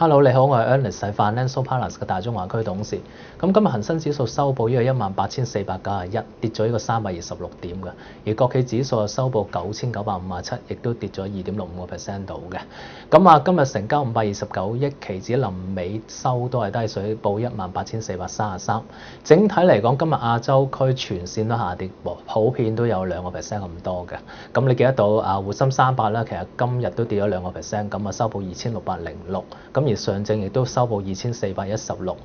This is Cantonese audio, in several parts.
Hello，你好，我係 Ernest，係 Financial Partners 嘅大中華區董事。咁今日恒生指數收報呢個18491，跌咗呢個326點嘅。而國企指數收報9957，亦都跌咗2.65% 度嘅。咁啊，今日成交529億，期指臨尾收都係低水，報18433。整體嚟講，今日亞洲區全線都下跌，普遍都有2%咁多嘅。咁你記得到滬深300啦，其實今日都跌咗2%，咁啊收報2606。咁而上證亦都收報2416。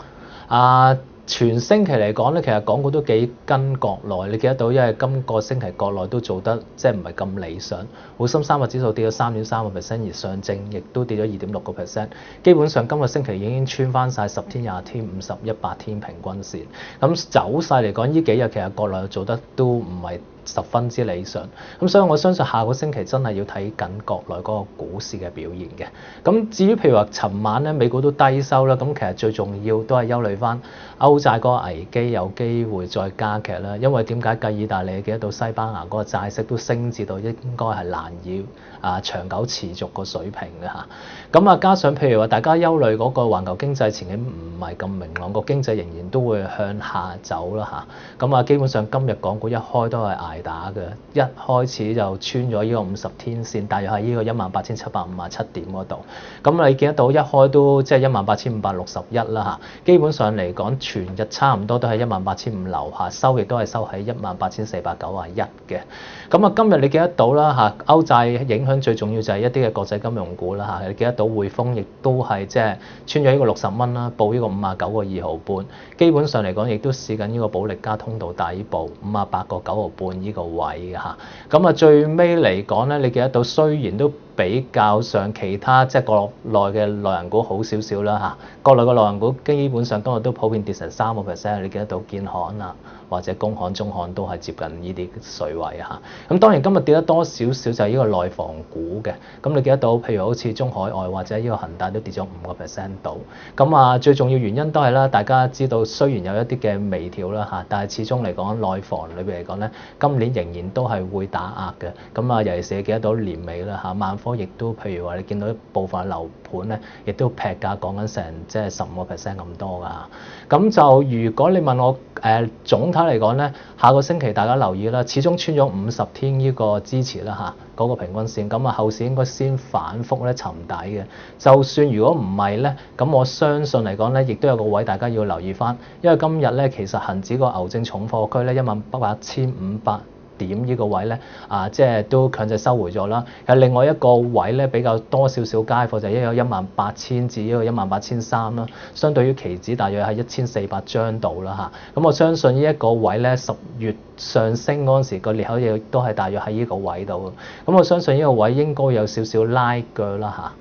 全星期嚟講咧，其實港股都幾跟國內，你記得到，因為今個星期國內都做得即係唔係咁理想，滬深300指數跌咗3.3%，而上證亦都跌咗2.6%。基本上今個星期已經穿翻晒10天、20天、50、100天平均線。咁走勢嚟講，呢幾日其實國內做得都唔係十分之理想，咁所以我相信下個星期真係要睇緊國內嗰個股市嘅表現嘅。咁至於譬如話，尋晚咧美股都低收啦，咁其實最重要都係憂慮翻歐債嗰個危機有機會再加劇啦。因為點解計意大利記得到西班牙嗰個債息都升至到應該係難以長久持續個水平嘅嚇。咁加上譬如話大家憂慮嗰個環球經濟前景唔係咁明朗，個經濟仍然都會向下走啦嚇。咁基本上今日港股一開都係打嘅，一開始就穿咗呢個50天線，大約喺呢個18757點嗰度。咁你見得到一開都即係18561啦嚇。基本上嚟講，全日差唔多都係18500樓下，收亦都係收喺18491嘅。咁今日你記得到啦嚇，歐債影響最重要就係一啲嘅國際金融股啦嚇。你記得到匯豐亦都係即係穿咗呢個60蚊啦，報呢個59個2毫半。基本上嚟講，亦都試緊呢個保力加通道底部58個9毫半呢個位嘅嚇。咁最尾嚟講咧，你記得到雖然都比較上其他即係國內嘅內銀股好少少啦嚇。國內嘅內銀股基本上今日都普遍跌成3%，你記得到建行或者工行、中行都係接近呢啲水位嚇。咁當然今日跌得多少少就係呢個內房股嘅。咁你記得到譬如好似中海外或者呢個恒大都跌咗5%度。咁最重要原因都係啦，大家知道雖然有一啲嘅微調啦嚇，但係始終嚟講內房裏邊嚟講咧，今年仍然都係會打壓嘅。咁尤其是你記得到年尾啦嚇，萬科亦都譬如話你見到部分樓盤咧，亦都劈價講緊成即係15%咁多㗎。咁就如果你問我總體嚟講咧，下個星期大家留意啦，始終穿咗50天呢個支持啦嚇，嗰個平均線。咁後市應該先反覆咧尋底嘅。就算如果唔係咧，咁我相信嚟講咧，亦都有個位大家要留意翻，因為今日咧其實恆指個牛證重貨區咧18500點呢個位咧即係都強制收回咗啦。有另外一個位咧比較多少少街貨，就係18000至呢個18300啦。相對於期指大約係1400張度啦嚇。咁我相信呢一個位咧10月上升嗰陣時個裂口亦都係大約喺呢個位度。咁我相信呢個位應該有少少拉鋸啦嚇。